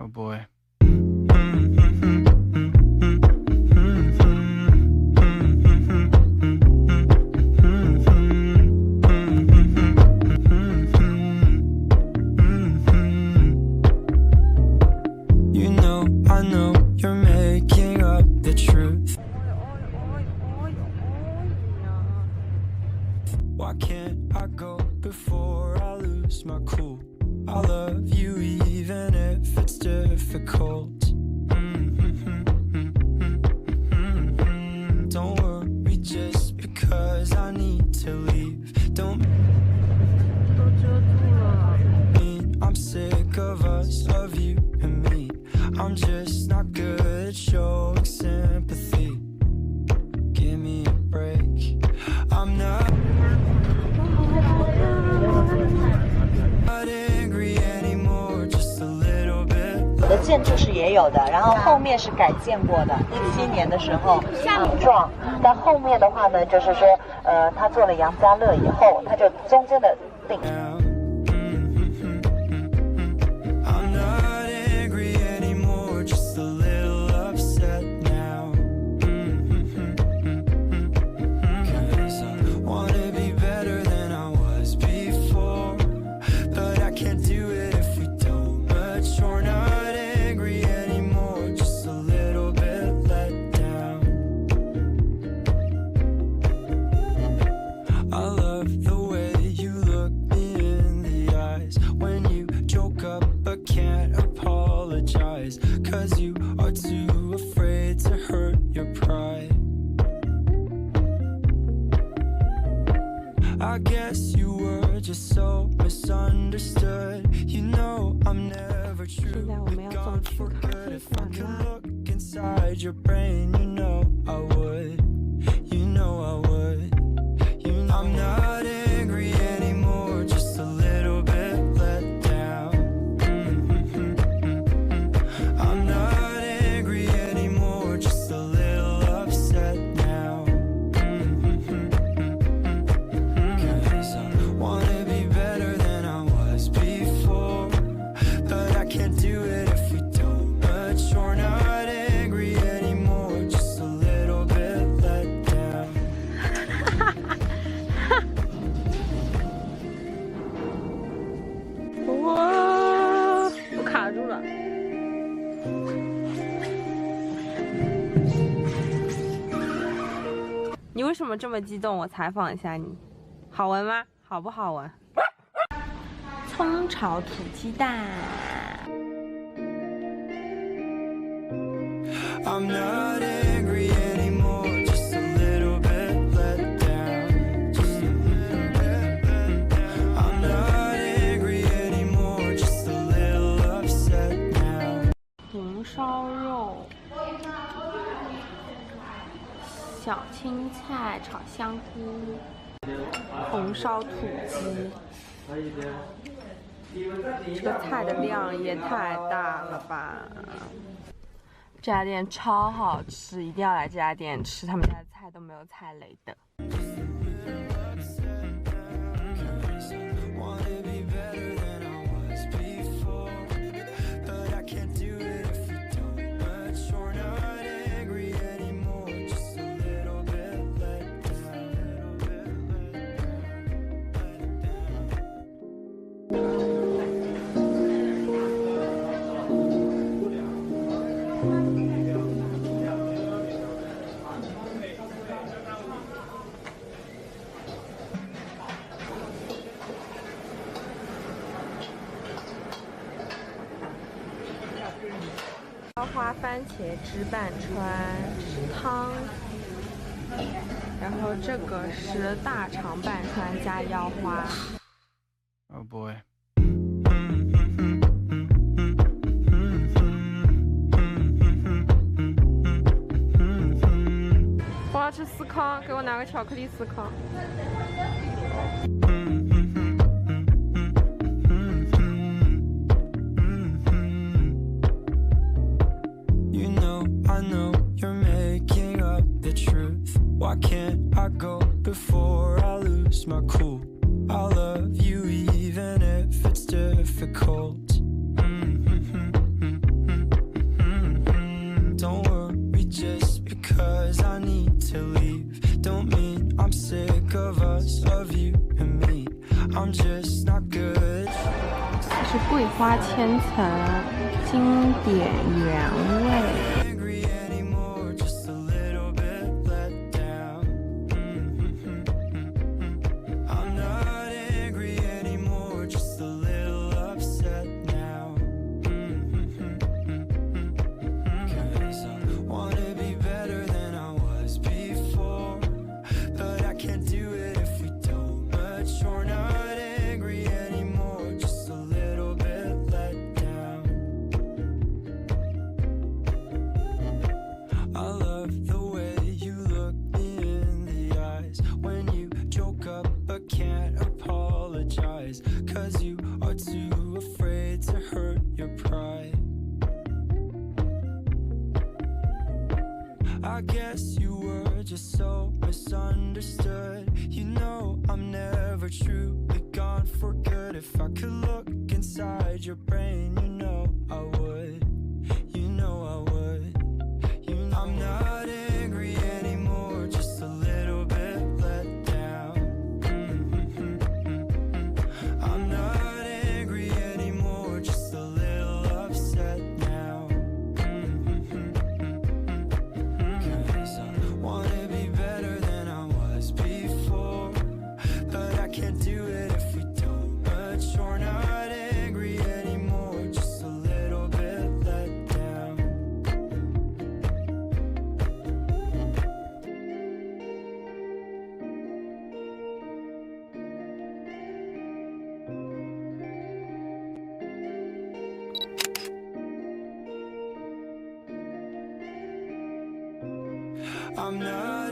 Oh boy. You know, I know you're making up the truth. Why can't I go before I lose my cool? I love you even if it's difficult. Don't worry just because I need to leave. Don't mean I'm sick of us, of you and me. I'm just not good at showing sympathy. Give me a break. I'm not angry anymore, just a little bit. 我的建筑是也有的，然后后面是改建过的，17年的时候很壮。但后面的话呢，就是说，他做了杨家乐以后，他就中间的顶。I'm not angry anymore, just a little upset now. 'Cause I wanna be better than I was before, but I can't do it if we don't mature. Not angry anymore, just a little bit let down. I love the way you look me in the eyes when you joke up but can't apologize, 'cause you are too afraid to hurt your pride. I guess you were just so misunderstood. You know I'm never true, but gone for good. If I could look inside your brain, you know I would. You know I would. You know I'm not angry anymore, just a little bit let down. I'm not angry anymore, just a little upset now. 'Cause I wanna be better than I was before, but I can't do it if we don't mature. Not angry anymore, just a little bit let down. 哇，我卡住了。你为什么这么激动？我采访一下你，好闻吗？好不好闻？葱炒土鸡蛋。I'm not angry anymore, just a little bit let down. Just a little bit let down. I'm not angry anymore, just a little upset now. 红烧肉，小青菜炒香菇，红烧土鸡。这个菜的量也太大了吧！这家店超好吃，一定要来这家店吃，他们家的菜都没有踩雷的。Wanna be better than I was before, but I can't do it if we don't mature. Not angry anymore, just a little bit let down. 腰花番茄汁拌川是汤，然后这个是大肠拌川加腰花。 Oh boy. 我要吃司康，给我拿个巧克力司康。You know, I know you're making up the truth. Why can't I go before I lose my cool? I love you even if it's difficult. 桂花千层，经典原味。I guess you were just so misunderstood. You know I'm never truly gone for good. If I could look inside your brain, you know I would. You know I would. You know I'm not angry anymore, just a little bit let down. I'm not angry anymore, just a little upset now. Wanna be better than I was before, but I can't do it if we don't mature. Not angry anymore, just a little bit let down. I'm not